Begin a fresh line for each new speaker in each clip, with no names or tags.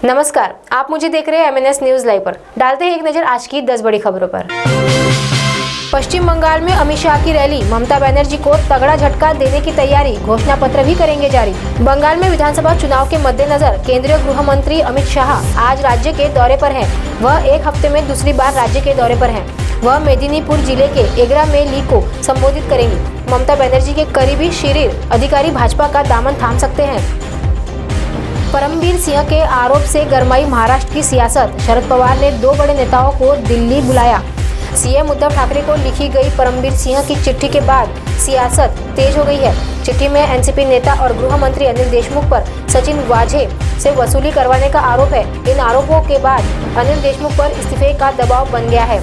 नमस्कार, आप मुझे देख रहे हैं MNS न्यूज लाइव पर। डालते हैं एक नजर आज की 10 बड़ी खबरों पर। पश्चिम बंगाल में अमित शाह की रैली, ममता बनर्जी को तगड़ा झटका देने की तैयारी, घोषणा पत्र भी करेंगे जारी। बंगाल में विधानसभा चुनाव के मद्देनजर केंद्रीय गृह मंत्री अमित शाह आज राज्य के दौरे पर हैं। वह एक हफ्ते में दूसरी बार राज्य के दौरे पर हैं। वह मेदिनीपुर जिले के एगरा में ली को संबोधित करेंगी। ममता बनर्जी के करीबी शीर्ष अधिकारी भाजपा का दामन थाम सकते हैं। परमबीर सिंह के आरोप से गरमाई महाराष्ट्र की सियासत, शरद पवार ने 2 बड़े नेताओं को दिल्ली बुलाया। सीएम उद्धव ठाकरे को लिखी गई परमबीर सिंह की चिट्ठी के बाद सियासत तेज हो गई है। चिट्ठी में एनसीपी नेता और गृह मंत्री अनिल देशमुख पर सचिन वाझे से वसूली करवाने का आरोप है। इन आरोपों के बाद अनिल देशमुख पर इस्तीफे का दबाव बन गया है।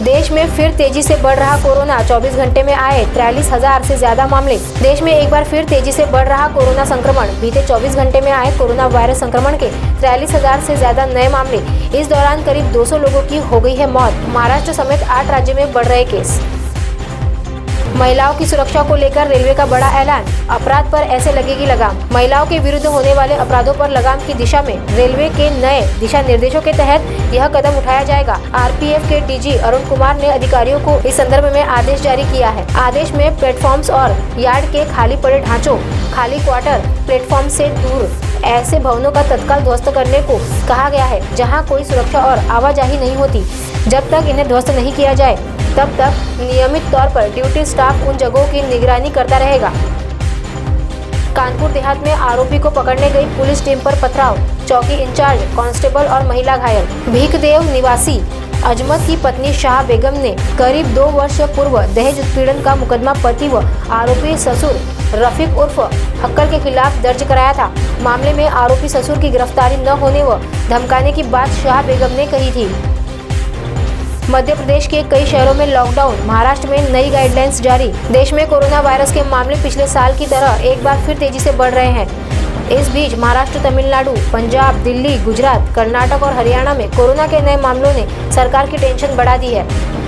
देश में फिर तेजी से बढ़ रहा कोरोना, 24 घंटे में आए 43,000 से ज्यादा मामले। देश में एक बार फिर तेजी से बढ़ रहा कोरोना संक्रमण। बीते 24 घंटे में आए कोरोना वायरस संक्रमण के 43,000 से ज्यादा नए मामले। इस दौरान करीब 200 लोगों की हो गई है मौत। महाराष्ट्र समेत 8 राज्यों में बढ़ रहे केस। महिलाओं की सुरक्षा को लेकर रेलवे का बड़ा ऐलान, अपराध पर ऐसे लगेगी लगाम। महिलाओं के विरुद्ध होने वाले अपराधों पर लगाम की दिशा में रेलवे के नए दिशा निर्देशों के तहत यह कदम उठाया जाएगा। आरपीएफ के डीजी अरुण कुमार ने अधिकारियों को इस संदर्भ में आदेश जारी किया है। आदेश में प्लेटफॉर्म्स और यार्ड के खाली पड़े ढांचों, खाली क्वार्टर, प्लेटफॉर्म से दूर ऐसे भवनों का तत्काल ध्वस्त करने को कहा गया है जहां कोई सुरक्षा और आवाजाही नहीं होती। जब तक इन्हें ध्वस्त नहीं किया जाए तब तक नियमित तौर पर ड्यूटी स्टाफ उन जगहों की निगरानी करता रहेगा। कानपुर देहात में आरोपी को पकड़ने गई पुलिस टीम पर पथराव, चौकी इंचार्ज कांस्टेबल और महिला घायल। भीखदेव निवासी अजमत की पत्नी शाह बेगम ने करीब 2 वर्ष पूर्व दहेज उत्पीड़न का मुकदमा पति व आरोपी ससुर रफीक उर्फ हक्कर के खिलाफ दर्ज कराया था। मामले में आरोपी ससुर की गिरफ्तारी न होने व धमकाने की बात शाह बेगम ने कही थी। मध्य प्रदेश के कई शहरों में लॉकडाउन, महाराष्ट्र में नई गाइडलाइंस जारी। देश में कोरोना वायरस के मामले पिछले साल की तरह एक बार फिर तेजी से बढ़ रहे हैं। इस बीच महाराष्ट्र, तमिलनाडु, पंजाब, दिल्ली, गुजरात, कर्नाटक और हरियाणा में कोरोना के नए मामलों ने सरकार की टेंशन बढ़ा दी है।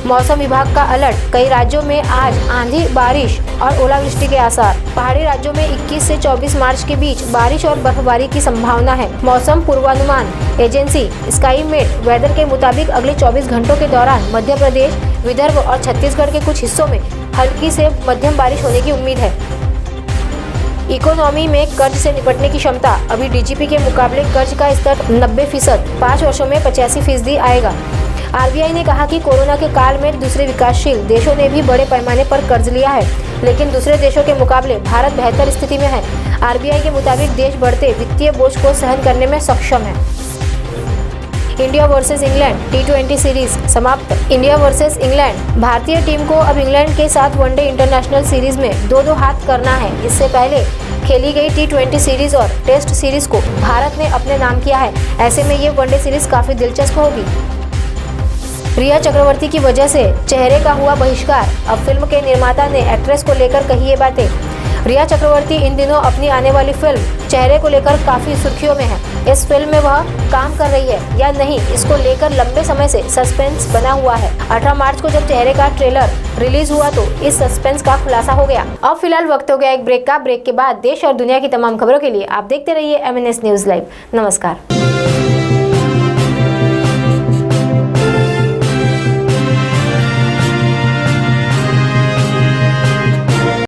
मौसम विभाग का अलर्ट, कई राज्यों में आज आंधी, बारिश और ओलावृष्टि के आसार। पहाड़ी राज्यों में 21 से 24 मार्च के बीच बारिश और बर्फबारी की संभावना है। मौसम पूर्वानुमान एजेंसी स्काईमेट वेदर के मुताबिक अगले 24 घंटों के दौरान मध्य प्रदेश, विदर्भ और छत्तीसगढ़ के कुछ हिस्सों में हल्की से मध्यम बारिश होने की उम्मीद है। इकोनॉमी में कर्ज से निपटने की क्षमता, अभी डीजीपी के मुकाबले कर्ज का स्तर 90%, 5 वर्षों में 85% आएगा। आरबीआई ने कहा कि कोरोना के काल में दूसरे विकासशील देशों ने भी बड़े पैमाने पर कर्ज लिया है, लेकिन दूसरे देशों के मुकाबले भारत बेहतर स्थिति में है। आरबीआई के मुताबिक देश बढ़ते वित्तीय बोझ को सहन करने में सक्षम है। India versus England T20 series समाप्त। इंडिया वर्सेस इंग्लैंड, भारतीय टीम को अब इंग्लैंड के साथ वनडे इंटरनेशनल सीरीज में 2-2 हाथ करना है। इससे पहले खेली गई T20 सीरीज और टेस्ट सीरीज को भारत ने अपने नाम किया है। ऐसे में ये वनडे सीरीज काफी दिलचस्प होगी। रिया चक्रवर्ती की वजह से चेहरे का हुआ बहिष्कार, अब फिल्म के निर्माता ने एक्ट्रेस को लेकर कही ये बातें। रिया चक्रवर्ती इन दिनों अपनी आने वाली फिल्म चेहरे को लेकर काफी सुर्खियों में है। इस फिल्म में वह काम कर रही है या नहीं, इसको लेकर लंबे समय से सस्पेंस बना हुआ है। 18 मार्च को जब चेहरे का ट्रेलर रिलीज हुआ तो इस सस्पेंस का खुलासा हो गया। अब फिलहाल वक्त हो गया एक ब्रेक का। ब्रेक के बाद देश और दुनिया की तमाम खबरों के लिए आप देखते रहिए MNS न्यूज लाइव। नमस्कार।